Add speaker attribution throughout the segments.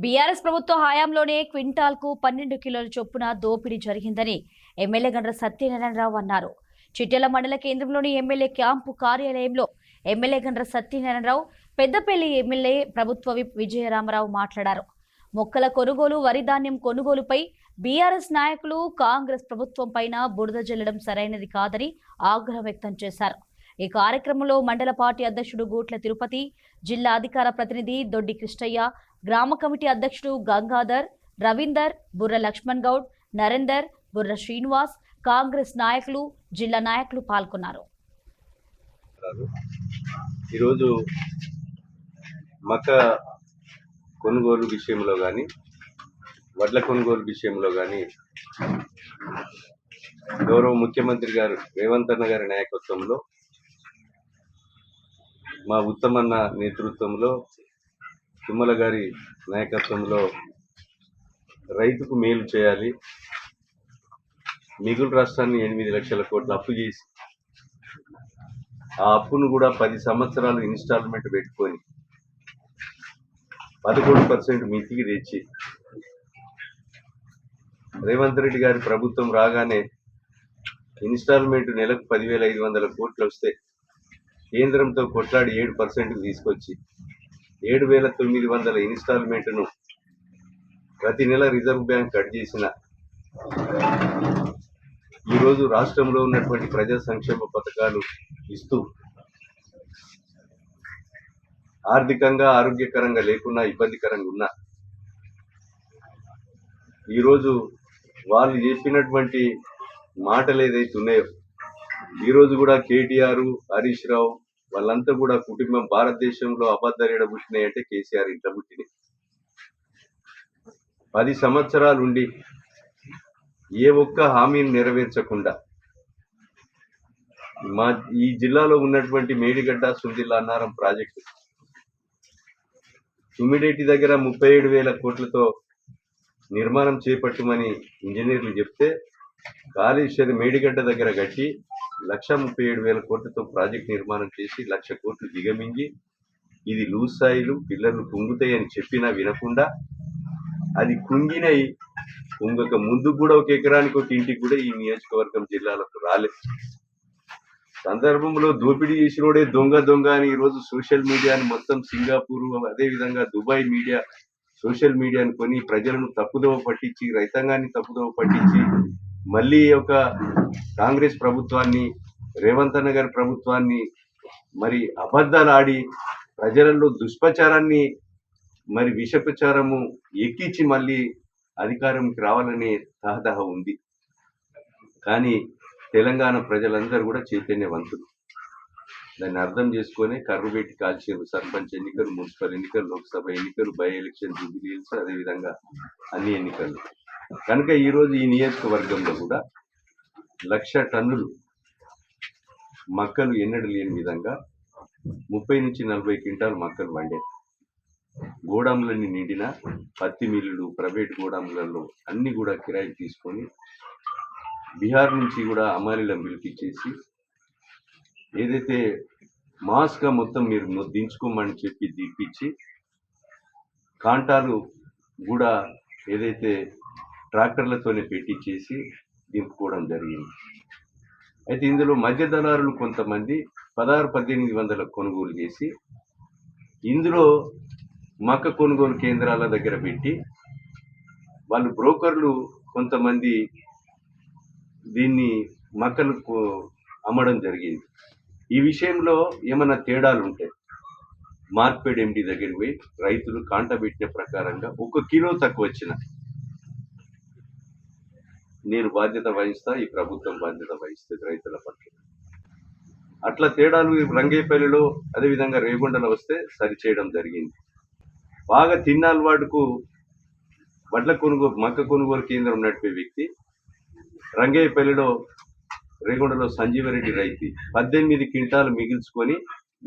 Speaker 1: BRS ప్రభుత్వ హయాంలోనే క్వింటాల్కు 12 కిలోల చొప్పున దోపిడీ జరిగిందని ఎమ్మెల్యే గండ్ర సత్యనారాయణరావు అన్నారు. చిట్యాల మండల కేంద్రంలోని ఎమ్మెల్యే క్యాంపు కార్యాలయంలో ఎమ్మెల్యే గండ్ర సత్యనారాయణరావు, పెద్దపల్లి ఎమ్మెల్యే ప్రభుత్వ విప్ విజయరామరావు మాట్లాడారు. మొక్కల కొనుగోలు, వరి ధాన్యం కొనుగోలుపై బీఆర్ఎస్ నాయకులు కాంగ్రెస్ ప్రభుత్వం పైన బురద జల్లడం సరైనది కాదని ఆగ్రహం వ్యక్తం చేశారు. ఈ కార్యక్రమంలో మండల పార్టీ అధ్యక్షుడు గూట్ల తిరుపతి, జిల్లా అధికార ప్రతినిధి దొడ్డి కృష్ణయ్య, గ్రామ కమిటీ అధ్యక్షుడు గంగాధర్, రవీందర్, బుర్ర లక్ష్మణ్ గౌడ్, నరేందర్, బుర్ర శ్రీనివాస్, కాంగ్రెస్ నాయకులు, జిల్లా నాయకులు పాల్గొన్నారు.
Speaker 2: ఈరోజు మక్క కొనుగోలు విషయంలో కానీ, వడ్ల కొనుగోలు విషయంలో కానీ గౌరవ ముఖ్యమంత్రి గారు రేవంత్ అన్న గారి నాయకత్వంలో, మా ఉత్తమన్న నేతృత్వంలో, తుమ్మల గారి నాయకత్వంలో రైతుకు మేలు చేయాలి, మిగులు రాష్ట్రాన్ని 8 లక్షల కోట్ల అప్పు చేసి ఆ అప్పును కూడా 10 సంవత్సరాలు ఇన్స్టాల్మెంట్ పెట్టుకొని 11% మితికి తెచ్చి రేవంత్ రెడ్డి గారి ప్రభుత్వం రాగానే ఇన్స్టాల్మెంట్ నెలకు 10,500 కోట్లు వస్తే కేంద్రంతో కొట్లాడి 7% తీసుకొచ్చి 7,900 ఇన్స్టాల్మెంట్ను ప్రతి నెల రిజర్వ్ బ్యాంక్ కట్ చేసిన ఈరోజు రాష్ట్రంలో ఉన్నటువంటి ప్రజా సంక్షేమ పథకాలు ఇస్తూ ఆర్థికంగా ఆరోగ్యకరంగా లేకున్నా, ఇబ్బందికరంగా ఉన్నా, ఈరోజు వాళ్ళు చెప్పినటువంటి మాటలు ఏదైతే ఉన్నాయో, ఈరోజు కూడా కేటీఆర్, హరీష్ రావు వాళ్ళంతా కూడా కుటుంబం భారతదేశంలో అబద్ధాలు ఎడ పుట్టినాయంటే కేసీఆర్ ఇంట్లో పుట్టినాయి. 10 సంవత్సరాలు ఉండి ఏ ఒక్క హామీని నెరవేర్చకుండా ఈ జిల్లాలో ఉన్నటువంటి మేడిగడ్డ, సుందిల్ల, అన్నారం ప్రాజెక్టు తుమ్మిడేటి దగ్గర 37,000 కోట్లతో నిర్మాణం చేపట్టమని ఇంజనీర్లు చెప్తే, కాళేశ్వరి మేడిగడ్డ దగ్గర కట్టి 1,37,000 కోట్లతో ప్రాజెక్ట్ నిర్మాణం చేసి 1,00,000 కోట్లు దిగమింగి ఇది లూజ్ సాయిలు, పిల్లర్లు కుంగుతాయని చెప్పినా వినకుండా, అది కుంగినై కుంగక ముందు కూడా 1 ఎకరానికి 1 ఇంటికి కూడా ఈ నియోజకవర్గం జిల్లాలకు రాలేదు. సందర్భంలో దోపిడీ చేసినోడే దొంగ అని ఈరోజు సోషల్ మీడియాని మొత్తం సింగపూర్, అదేవిధంగా దుబాయ్ మీడియా, సోషల్ మీడియాని కొని ప్రజలను తప్పుదోవ పట్టించి, రైతాంగాన్ని తప్పుదోవ పట్టించి, మళ్ళీ ఒక కాంగ్రెస్ ప్రభుత్వాన్ని, రేవంత్ అన్న గారి ప్రభుత్వాన్ని మరి అబద్ధాలు ఆడి ప్రజలలో దుష్ప్రచారాన్ని, మరి విషప్రచారము ఎక్కించి మళ్ళీ అధికారంకి రావాలనే తహతహ ఉంది. కానీ తెలంగాణ ప్రజలందరూ కూడా చైతన్యవంతులు. దాన్ని అర్థం చేసుకొని కర్రు పెట్టి కాల్చారు. సర్పంచ్ ఎన్నికలు, మున్సిపల్ ఎన్నికలు, లోక్సభ ఎన్నికలు, బై ఎలక్షన్, జూబిలీస్, అదేవిధంగా అన్ని ఎన్నికలు. కనుక ఈరోజు ఈ నియోజకవర్గంలో కూడా 1,00,000 టన్నులు మక్కలు ఎన్నడూ లేని విధంగా 30 నుంచి 40 క్వింటాలు మక్కలు వండే గోడాములన్నీ నిండిన, పత్తి మిల్లులు, ప్రైవేట్ గోడాములలో అన్ని కూడా కిరాయికి తీసుకొని బీహార్ నుంచి కూడా అమాలీలను పిలిపించేసి ఏదైతే మాస్గా మొత్తం మీరు దించుకోమని చెప్పి దింపించి కాంటాలు కూడా ఏదైతే ట్రాక్టర్లతోనే పెట్టించేసి దింపుకోవడం జరిగింది. అయితే ఇందులో మధ్య దళారులు కొంతమంది 16,000-18,000 కొనుగోలు చేసి ఇందులో మక్క కొనుగోలు కేంద్రాల దగ్గర పెట్టి వాళ్ళు బ్రోకర్లు కొంతమంది దీన్ని మక్కలకు అమ్మడం జరిగింది. ఈ విషయంలో ఏమైనా తేడాలు ఉంటాయి, మార్కెట్ ఎండి దగ్గరికి పోయి రైతులు కాంట పెట్టిన ప్రకారంగా 1 కిలో తక్కువ వచ్చిన నేను బాధ్యత వహిస్తా, ఈ ప్రభుత్వం బాధ్యత వహిస్తుంది రైతుల పట్ల. అట్లా తేడాలు రంగేపల్లిలో, అదేవిధంగా రేగొండలో వస్తే సరిచేయడం జరిగింది. బాగా తిన్నాల వాడుకు మక్క కొనుగోలు కేంద్రం నడిపే వ్యక్తి రంగేపల్లిలో, రేగొండలో సంజీవరెడ్డి రైతు 18 క్వింటాలు మిగిల్చుకొని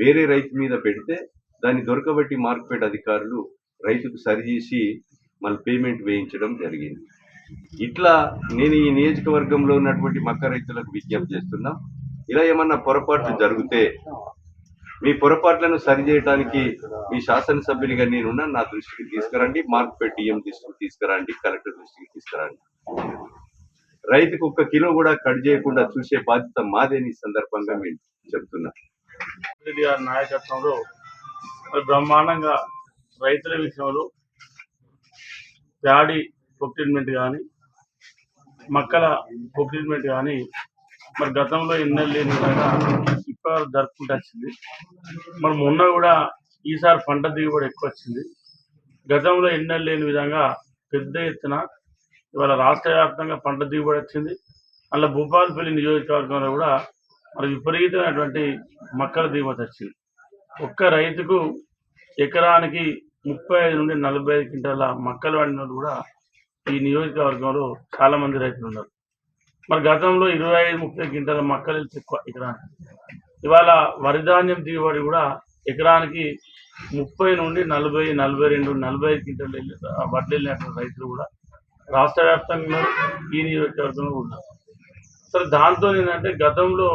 Speaker 2: వేరే రైతు మీద పెడితే దాన్ని దొరకబట్టి మార్కెట్ అధికారులు రైతుకు సరిచేసి మళ్ళీ పేమెంట్ వేయించడం జరిగింది. ఇట్లా నేను ఈ నియోజకవర్గంలో ఉన్నటువంటి మక్క రైతులకు విజ్ఞప్తి చేస్తున్నా, ఇలా ఏమన్నా పొరపాట్లు జరిగితే మీ పొరపాట్లను సరిచేయడానికి మీ శాసనసభ్యునిగా నేనున్నా, నా దృష్టికి తీసుకురండి, మార్కెట్ డిఎం దృష్టికి తీసుకురండి, కలెక్టర్ దృష్టికి తీసుకురండి. రైతుకు 1 కిలో కూడా కట్ చేయకుండా చూసే బాధ్యత మాదేని ఈ సందర్భంగా మేము చెప్తున్నా.
Speaker 3: రెడ్డి గారి నాయకత్వంలో మరి బ్రహ్మాండంగా రైతుల విషయంలో ప్యాడీ ప్రొక్యూర్మెంట్ కానీ మక్కల ప్రొక్యూర్మెంట్ కానీ మరి గతంలో ఎన్నెళ్ళు లేని విధంగా ఇప్పుడు జరుపుకుంటూ వచ్చింది. మరి మొన్న కూడా ఈసారి పంట దిగుబడి ఎక్కువ వచ్చింది. గతంలో ఎన్నెళ్ళు లేని విధంగా పెద్ద ఎత్తున ఇవాళ రాష్ట్ర వ్యాప్తంగా పంట దిగుబడి వచ్చింది. అలా భూపాలపల్లి నియోజకవర్గంలో కూడా మరి విపరీతమైనటువంటి మక్కల దిగుబడి వచ్చింది. ఒక్క రైతుకు ఎకరానికి 35 నుండి 45 క్వింటాల మక్కలు పండిన కూడా ఈ నియోజకవర్గంలో చాలా మంది రైతులు ఉన్నారు. మరి గతంలో 25-30 క్వింటాల మక్కలు ఎక్కువ ఎకరానికి. ఇవాళ వరి ధాన్యం దిగుబడి కూడా ఎకరానికి 30 నుండి 40, 42, 45 క్వింటాలు వడ్లు వెళ్ళినటువంటి రైతులు కూడా రాష్ట్ర వ్యాప్తంగా ఈ నియోజకవర్గంలో ఉన్నారు. సరే, దాంతో ఏంటంటే గతంలో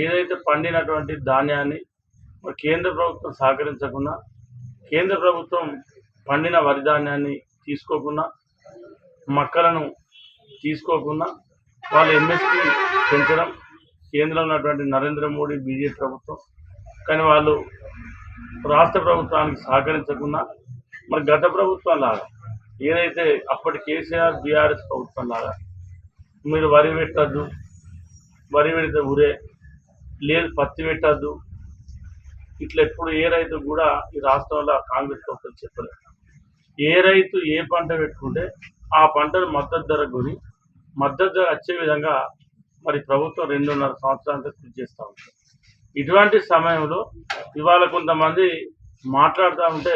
Speaker 3: ఏదైతే పండినటువంటి ధాన్యాన్ని మరి కేంద్ర ప్రభుత్వం సహకరించకుండా, కేంద్ర ప్రభుత్వం పండిన వరి ధాన్యాన్ని తీసుకోకుండా, మక్కలను తీసుకోకుండా వాళ్ళు ఎంఎస్పీ పెంచడం కేంద్రంలో ఉన్నటువంటి నరేంద్ర మోడీ బీజేపీ ప్రభుత్వం, కానీ వాళ్ళు రాష్ట్ర ప్రభుత్వానికి సహకరించకుండా మరి గత ప్రభుత్వం లాగా ఏదైతే అప్పటి కేసీఆర్ బీఆర్ఎస్ ప్రభుత్వం లాగా మీరు వరి పెట్టద్దు, వరి పెడితే ఊరే లేదు, పత్తి పెట్టద్దు, ఇట్లా ఎప్పుడు ఏ రైతు కూడా ఈ రాష్ట్రంలో కాంగ్రెస్ ప్రభుత్వం చెప్పలేదు. ఏ రైతు ఏ పంట పెట్టుకుంటే ఆ పంటను మద్దతు ధర కొని మద్దతు ధర వచ్చే విధంగా మరి ప్రభుత్వం 2.5 సంవత్సరాలతో కృషి చేస్తూ ఉంటుంది. ఇటువంటి సమయంలో ఇవాళ కొంతమంది మాట్లాడుతూ ఉంటే,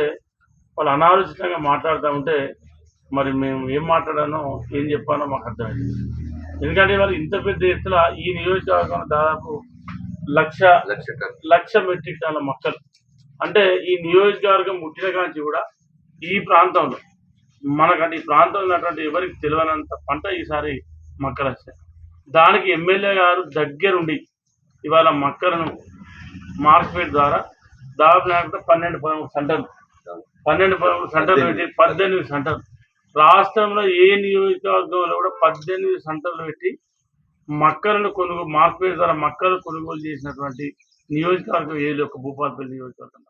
Speaker 3: వాళ్ళు అనాలోచితంగా మాట్లాడుతూ ఉంటే మరి మేము ఏం మాట్లాడానో ఏం చెప్పానో మాకు అర్థమైంది. ఎందుకంటే వాళ్ళు ఇంత పెద్ద ఎత్తున ఈ నియోజకవర్గంలో దాదాపు 1,00,000 మెట్రిక్ టన్నుల మొక్కలు అంటే ఈ నియోజకవర్గం ముట్టిన కాంచి కూడా ఈ ప్రాంతంలో మనకంటే ఈ ప్రాంతంలో ఉన్నటువంటి ఎవరికి తెలియనంత పంట ఈసారి మొక్కలు వచ్చాయి. దానికి ఎమ్మెల్యే గారు దగ్గరుండి ఇవాళ మొక్కలను మార్కెట్ ద్వారా దాదాపు 12-13 సెంటర్లు 12-13 సెంటర్లు పెట్టి 18 సెంటర్లు రాష్ట్రంలో ఏ నియోజకవర్గంలో కూడా 18 సెంటర్లు పెట్టి మక్కలను మార్కెట్ ద్వారా మక్కలు కొనుగోలు చేసినటువంటి నియోజకవర్గం ఏది ఒక భూపాలపల్లి నియోజకవర్గం.